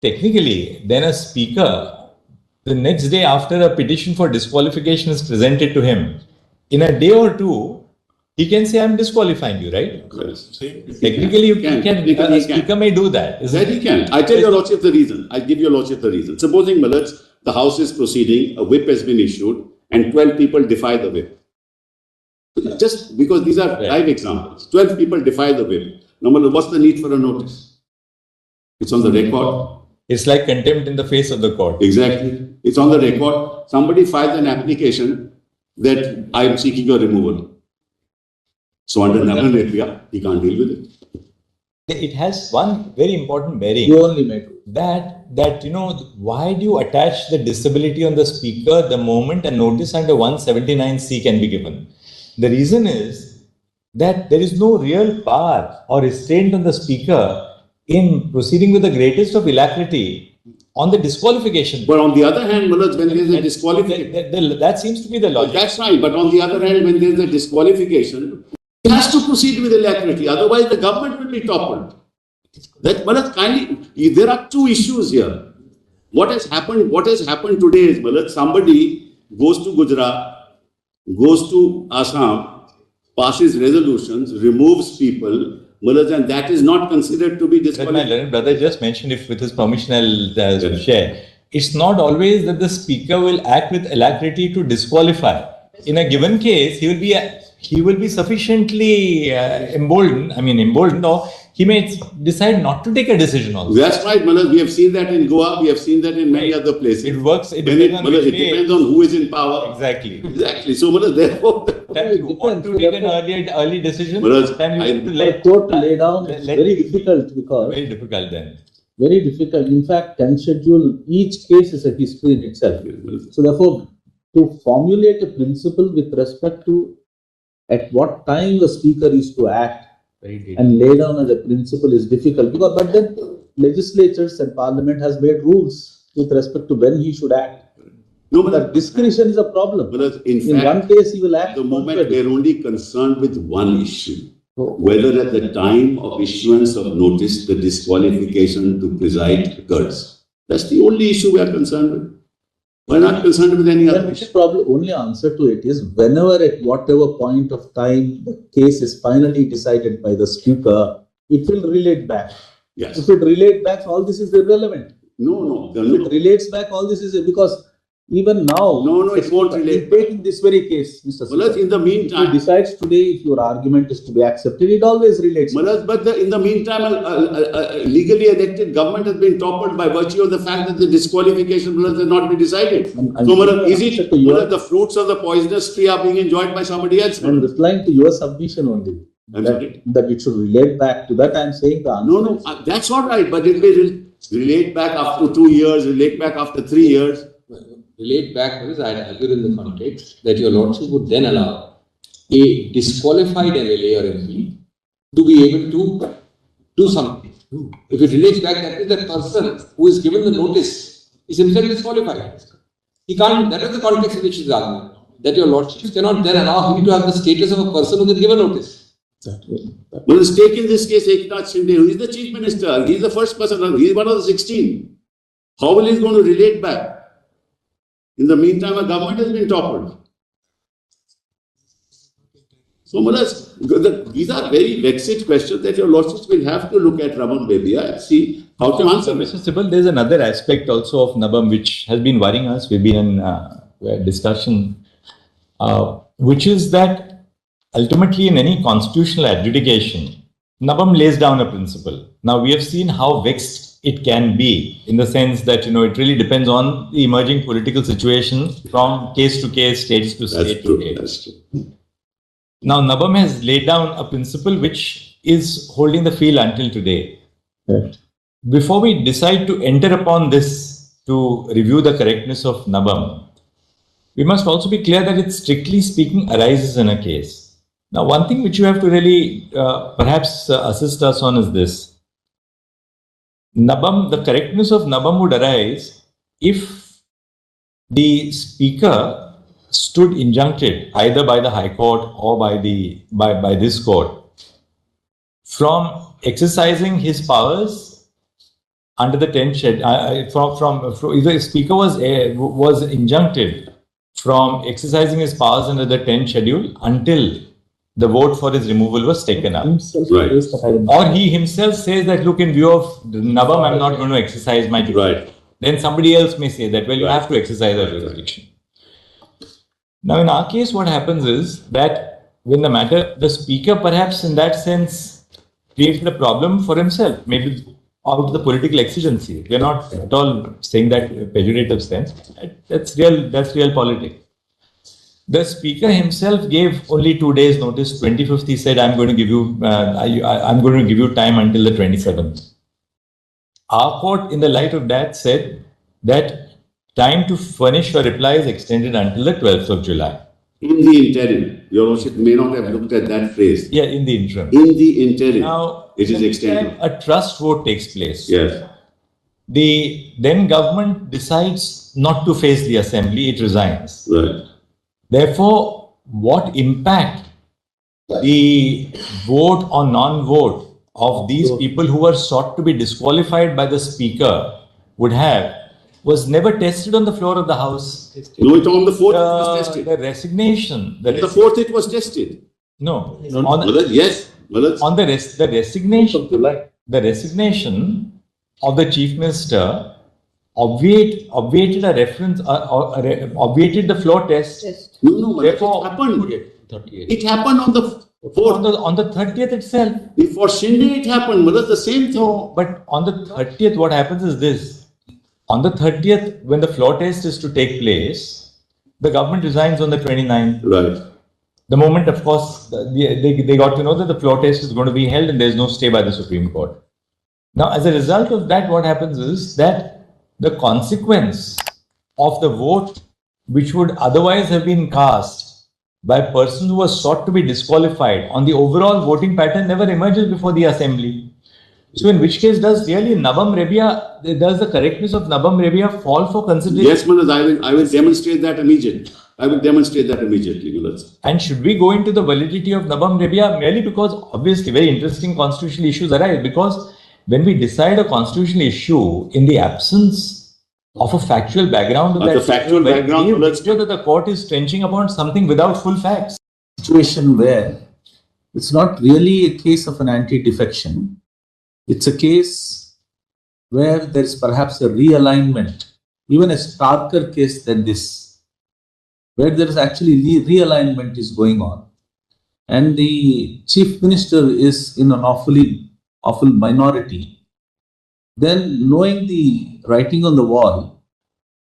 technically, then a speaker, the next day after a petition for disqualification is presented to him, in a day or two, he can say, I'm disqualifying you, right? Technically, a speaker may do that. That he can. I tell your Lordship the reason. I give your Lordship the reason. Supposing, the House is proceeding, a whip has been issued, and 12 people defy the whip. Just because these are live examples. 12 people defy the whip. No matter what's the need for a notice? It's on the record. It's like contempt in the face of the court. Exactly. It's on the record. Somebody files an application that I am seeking your removal. So under Naban area, he can't deal with it. It has one very important bearing. You only make that why do you attach the disability on the speaker the moment a notice under 179C can be given? The reason is that there is no real power or restraint on the speaker in proceeding with the greatest of alacrity on the disqualification. But on the other hand, when there is a disqualification, that seems to be the logic. That's right. But on the other hand, when there is a disqualification, he has to proceed with alacrity. Otherwise, the government will be toppled. There are two issues here. What has happened today is, somebody goes to Gujarat, goes to Assam, passes resolutions, removes people, and that is not considered to be disqualified. My learned brother just mentioned, if with his permission I'll share. It's not always that the speaker will act with alacrity to disqualify. In a given case, he will be sufficiently emboldened, or he may decide not to take a decision also. That's right, We have seen that in Goa, we have seen that in many other places. It works. It depends on who is in power. Exactly. So, therefore, you want to take an early decision. Court to lay down. It's very difficult because very difficult then. Very difficult. In fact, can schedule each case is a history in itself. So, therefore, to formulate a principle with respect to at what time the speaker is to act and lay down as a principle is difficult, but then legislatures and parliament has made rules with respect to when he should act. No, but discretion is a problem. In fact, one case he will act. The moment they are only concerned with one issue, whether at the time of issuance of notice the disqualification to preside occurs. That's the only issue we are concerned with. We're not concerned with any other issue. Probably only answer to it is whenever at whatever point of time the case is finally decided by the speaker, it will relate back. Yes. If it relates back, all this is irrelevant. No. If it relates back, all this is because even now. No, it won't relate. Taking this very case, Mr. Sibal, in the meantime, if he decides today if your argument is to be accepted, it always relates. But in the meantime, a legally elected government has been toppled by virtue of the fact that the disqualification has not been decided. Is it the fruits of the poisonous tree are being enjoyed by somebody else? I'm replying to your submission only. That it should relate back to that. I'm saying the answer. No, that's all right. But it may relate back after 2 years, relate back after 3 years. Relate back, because I argue in the context that your Lordship would then allow a disqualified MLA or MP to be able to do something. If it relates back, that is the person who is given the notice is himself disqualified. He can't, that is the context in which he is arguing. That your Lordship cannot then allow him to have the status of a person who is given notice. Well, let's take in this case Eknath Shinde, who is the Chief Minister. He is the first person, he is one of the 16. How will he going to relate back? In the meantime, a government has been toppled. So, these are very vexed questions that your Lordships will have to look at Raman Bebia and see how to answer. Mr. Sibal, there is another aspect also of Nabam which has been worrying us. We've been in discussion, which is that ultimately in any constitutional adjudication, Nabam lays down a principle. Now, we have seen how vexed it can be, in the sense that, it really depends on the emerging political situation from case to case, stage to state. That's true. Now, Nabam has laid down a principle which is holding the field until today. Right. Before we decide to enter upon this to review the correctness of Nabam, we must also be clear that it, strictly speaking, arises in a case. Now, one thing which you have to really perhaps assist us on is this. Nabam, the correctness of Nabam would arise if the speaker stood injuncted either by the High Court or by this court from exercising his powers under the 10th schedule, the speaker was injuncted from exercising his powers under the 10th schedule until the vote for his removal was taken up. Right. Or he himself says that, look, in view of Nabam, I'm not going to exercise my jurisdiction. Right. Then somebody else may say that, well, you have to exercise our jurisdiction. Now, in our case, what happens is that when the speaker perhaps in that sense created a problem for himself, maybe out of the political exigency. We're not at all saying that in a pejorative sense. That's real politics. The speaker himself gave only 2 days notice. 25th, he said, I'm going to give you time until the 27th. Our court, in the light of that, said that time to furnish your reply is extended until the 12th of July. In the interim, Your Lordship may not have looked at that phrase. Yeah, in the interim. In the interim, now, it is extended. A trust vote takes place. Yes. The then government decides not to face the assembly, it resigns. Right. Therefore, what impact the vote or non-vote of these people who were sought to be disqualified by the speaker would have was never tested on the floor of the House. No, it on the 4th it was tested. The resignation. The 4th it was tested. No. Yes. On the resignation of the Chief Minister obviated a reference, obviated the floor test. No, therefore, it happened. It happened on the 4th. On the 30th itself. For Shinde it happened, the same thing. No, but on the 30th, what happens is this. On the 30th, when the floor test is to take place, the government resigns on the 29th. Right. The moment, of course, they got to know that the floor test is going to be held and there is no stay by the Supreme Court. Now, as a result of that, what happens is that the consequence of the vote, which would otherwise have been cast by a person who was sought to be disqualified on the overall voting pattern, never emerges before the assembly. So, in which case does the correctness of Nabam Rebia fall for consideration? Yes, Manoj, I will demonstrate that immediately. And should we go into the validity of Nabam Rebia merely because obviously very interesting constitutional issues arise? Because when we decide a constitutional issue in the absence of a factual background, that the court is trenching upon something without full facts. Situation where it's not really a case of an anti-defection. It's a case where there is perhaps a realignment, even a starker case than this, where there is actually realignment is going on. And the Chief Minister is in an awful minority. Then, knowing the writing on the wall,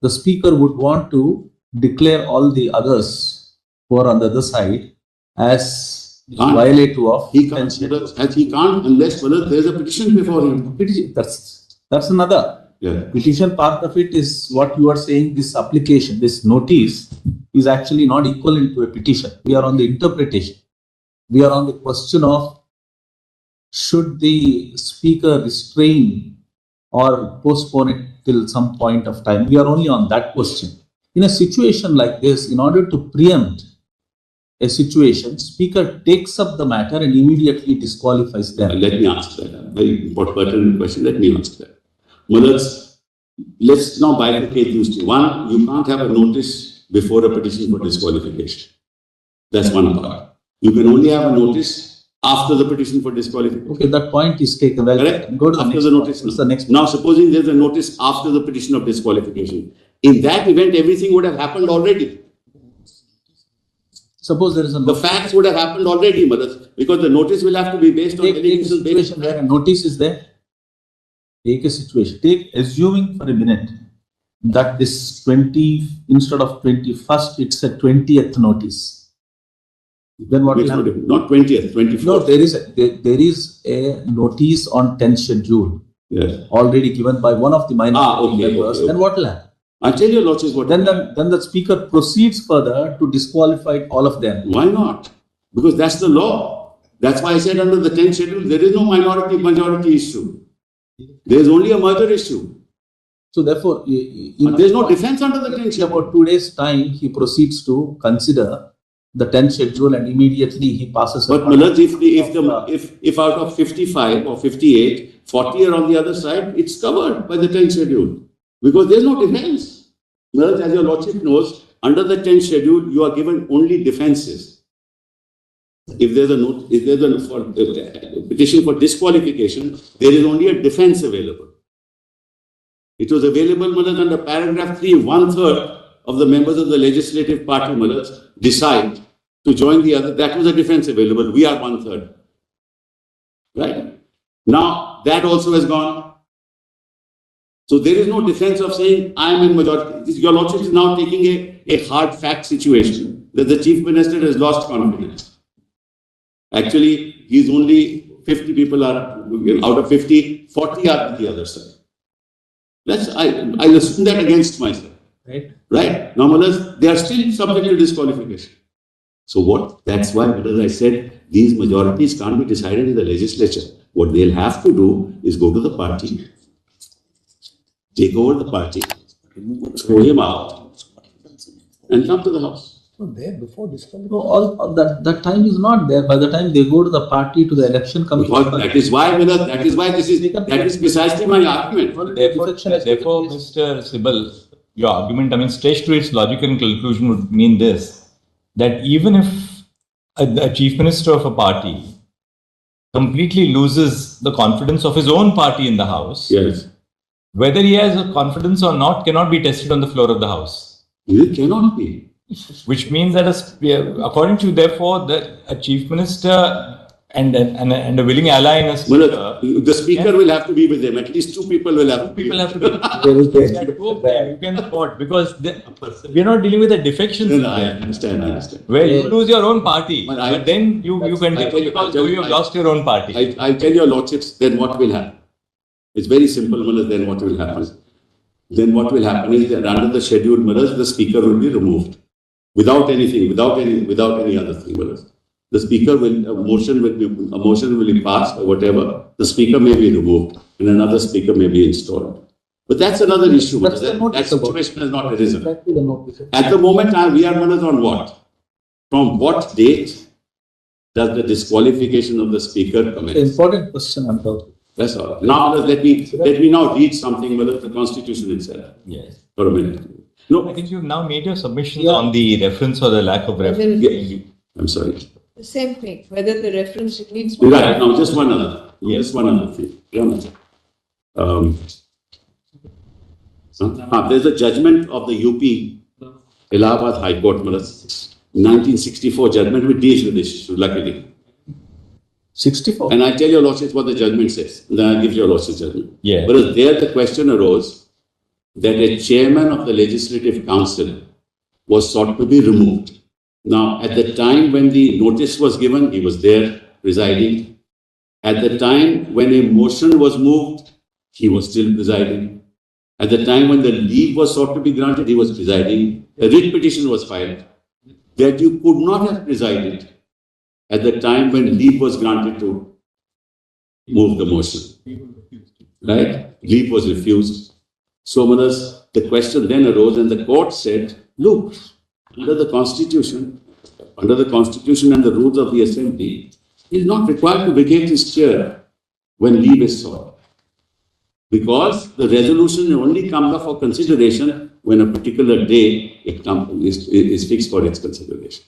the Speaker would want to declare all the others who are on the other side as violative of he can't unless there is a petition before him. That's another. Yeah. Petition part of it is what you are saying. This application, this notice is actually not equivalent to a petition. We are on the interpretation. We are on the question of should the Speaker restrain or postpone it till some point of time. We are only on that question. In a situation like this, in order to preempt a situation, Speaker takes up the matter and immediately disqualifies them. Let me answer that. Very important question. Let me answer that. Mothers, let's now bifurcate these two. One, you can't have a notice before a petition for disqualification. That's one part. You can only have a notice after the petition for disqualification. Okay, that point is taken. Well, correct? Go to after the notice. What's the next now, supposing there's a notice after the petition of disqualification. In that event, everything would have happened already. Suppose there is the facts would have happened already, mothers, because the notice will have to be based on allegations. Situation where a notice is there. Take a situation. Assuming for a minute that this 20 instead of 21st, it's a 20th notice. Then what will happen? Not 20th, 24th. No, there is a notice on 10th schedule. Yes. Already given by one of the minority members. Okay. Then what will happen? I'll tell you, Lordships, what then the Speaker proceeds further to disqualify all of them. Why not? Because that's the law. That's why I said under the 10th schedule, there is no majority issue. There is only a merger issue. So therefore, there is no defense under the 10th schedule. About 2 days' time, he proceeds to consider the 10th schedule and immediately he passes. But Malaj, if out of 55 or 58, 40 are on the other side, it's covered by the 10th schedule. Because there's no defense. Whereas, as your lordship knows, under the 10th schedule, you are given only defenses. If there's a petition for disqualification, there is only a defense available. It was available under paragraph 3, 1/3 of the members of the legislative party decide to join the other. That was a defense available. We are 1/3. Right? Now, that also has gone. So there is no defense of saying, I am in majority. Your lordship is now taking a hard fact situation that the chief minister has lost confidence. Actually, he's only 50 people are, out of 50, 40 are on the other side. I assume that against myself. Right? Now, they are still subject to disqualification. So what? That's why, as I said, these majorities can't be decided in the legislature. What they'll have to do is go to the party, take over the party, throw him out, and come to the house. There before disqualification. All that time is not there. By the time they go to the party, to the election commission. That is why that is precisely my argument. Therefore, Mr. Sibal, your argument, stretched to its logical conclusion would mean this, that even if a chief minister of a party completely loses the confidence of his own party in the house, yes, whether he has a confidence or not cannot be tested on the floor of the house. It cannot be. Which means that, according to, therefore, that a chief minister and a willing ally in a speaker, the speaker will have to be with him. At least 2 people will have to be. You can support, because we are not dealing with a defection. No, I understand. Where you lose your own party, but then you can take it because you have lost your own party. I tell your lordships, then what will happen? It's very simple, then what will happen? Then what will happen is that under the schedule, the speaker will be removed. Without any other thing. The speaker a motion will be passed or whatever. The speaker may be removed and another speaker may be installed. But that's another issue. That situation has not arisen. At the moment, we are on what? From what date does the disqualification of the speaker commence? Important question, I'm talking. That's all. Now let me now read something with the Constitution itself. Yes. For a minute. No, I think you've now made your submissions on the reference or the lack of reference. Yes. I'm sorry. The same thing, whether the reference needs. Right. Now, just one other. Yes. Just one other thing. There's a judgment of the UP Allahabad High Court, 1964 judgment which deals with this issue, luckily. 64. And I tell your lordship what the judgment says. Then I give your lordship judgment. Yeah. Whereas there the question arose that a chairman of the Legislative Council was sought to be removed. Now, at the time when the notice was given, he was there presiding. At the time when a motion was moved, he was still presiding. At the time when the leave was sought to be granted, he was presiding. A writ petition was filed that you could not have presided at the time when leave was granted to move the motion. Right? Leave was refused. So, the question then arose and the court said, look, under the Constitution and the rules of the Assembly, he is not required to vacate his chair when leave is sought. Because the resolution only comes up for consideration when a particular day is fixed for its consideration.